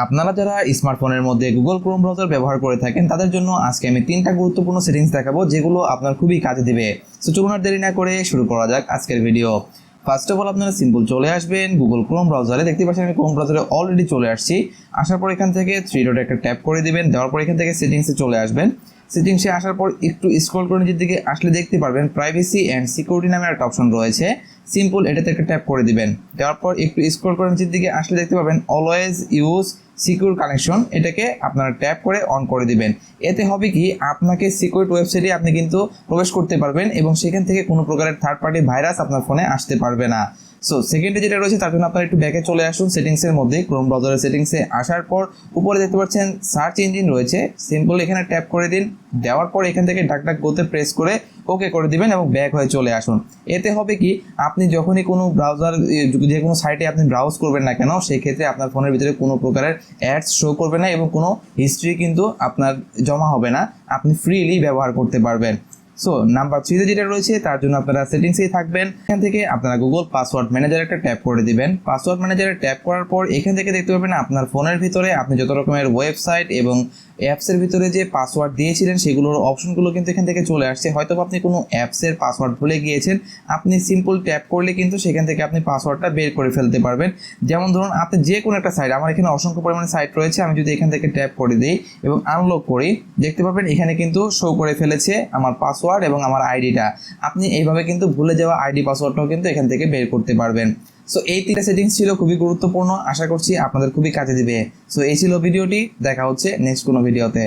আপনারা যারা স্মার্টফোনের মধ্যে গুগল ক্রোম ব্রাউজার ব্যবহার করে থাকেন তাদের জন্য আজকে আমি 3টা গুরুত্বপূর্ণ সেটিংস দেখাবো যেগুলো আপনার খুবই কাজে দিবে। সো চলুন আর দেরি না করে শুরু করা যাক আজকের ভিডিও। ফার্স্ট অফ অল আপনারা সিম্পল চলে আসবেন গুগল ক্রোম ব্রাউজারে। দেখতে পাচ্ছেন আমি ক্রোম ব্রাউজারে অলরেডি চলে আসছি। আসার পর এখান থেকে থ্রি ডট একটা ট্যাপ করে দিবেন। দেওয়ার পর এখান থেকে সেটিংসে চলে আসবেন। সেটিংসে আসার পর একটু স্ক্রল করে নিচের দিকে আসলে দেখতে পারবেন প্রাইভেসি অ্যান্ড সিকিউরিটি নামে একটা অপশন রয়েছে। সিম্পল এটাতে একটা ট্যাপ করে দিবেন। দেওয়ার পর একটু স্ক্রল করে নিচের দিকে আসলে দেখতে পাবেন অলওয়েজ ইউজ সিকিউর কানেকশন, এটাকে আপনারা ট্যাপ করে অন করে দিবেন। এতে হবে কি, আপনাকে সিকিউরিটি ওয়েবসাইটে আপনি কিন্তু প্রবেশ করতে পারবেন এবং সেখান থেকে কোনো প্রকারের থার্ড পার্টি ভাইরাস আপনার ফোনে আসতে পারবে না। সো সেকেন্ডে যেটা রয়েছে তার জন্য আপনারা একটু ব্যাকে চলে আসুন সেটিংসের মধ্যে। ক্রোম ব্রাউজারের সেটিংসে আসার পর উপরে দেখতে পাচ্ছেন সার্চ ইঞ্জিন রয়েছে। সিম্পল এখানে ট্যাপ করে দিন। দেওয়ার পর এখান থেকে ডাক গোতে প্রেস করে ওকে করে দিবেন এবং ব্যাক হয়ে চলে আসুন। এতে হবে কি, আপনি যখনই কোনো ব্রাউজার যে কোনো সাইটে আপনি ব্রাউজ করবেন না কেন, সেই ক্ষেত্রে আপনার ফোনের ভিতরে কোনো প্রকারের অ্যাডস শো করবে না এবং কোনো হিস্ট্রি কিন্তু আপনার জমা হবে না। আপনি ফ্রিলি ব্যবহার করতে পারবেন। সো নাম্বার 3তে যেটা রয়েছে তার জন্য আপনারা সেটিংসেই থাকবেন। এখান থেকে আপনারা গুগল পাসওয়ার্ড ম্যানেজার একটা ট্যাপ করে দিবেন। পাসওয়ার্ড ম্যানেজারে ট্যাপ করার পর এখান থেকে দেখতে পাবেন আপনার ফোনের ভিতরে আপনি যত রকমের ওয়েবসাইট এবং অ্যাপসের ভিতরে যে পাসওয়ার্ড দিয়েছিলেন সেগুলোর অপশনগুলো কিন্তু এখান থেকে চলে আসছে। হয়তো আপনি কোনো অ্যাপসের পাসওয়ার্ড ভুলে গিয়েছেন, আপনি সিম্পল ট্যাপ করলে কিন্তু সেখান থেকে আপনি পাসওয়ার্ডটা বের করে ফেলতে পারবেন। যেমন ধরুন আপনি যে কোনো একটা সাইট, আমার এখানে অসংখ্য পরিমাণে সাইট রয়েছে, আমি যদি এখান থেকে ট্যাপ করে দিই এবং আনলক করি, দেখতে পাবেন এখানে কিন্তু শো করে ফেলেছে আমার পাসওয়ার্ড এবং আমার আইডিটা। আপনি এইভাবে কিন্তু ভুলে যাওয়া আইডি পাসওয়ার্ডটাও কিন্তু এখান থেকে বের করতে পারবেন। সো এই 3টা সেটিংস ছিল খুবই গুরুত্বপূর্ণ, আশা করছি আপনাদের খুবই কাজে দিবে। সো এই ছিল ভিডিওটি, দেখা হচ্ছে নেক্সট কোনো ভিডিওতে।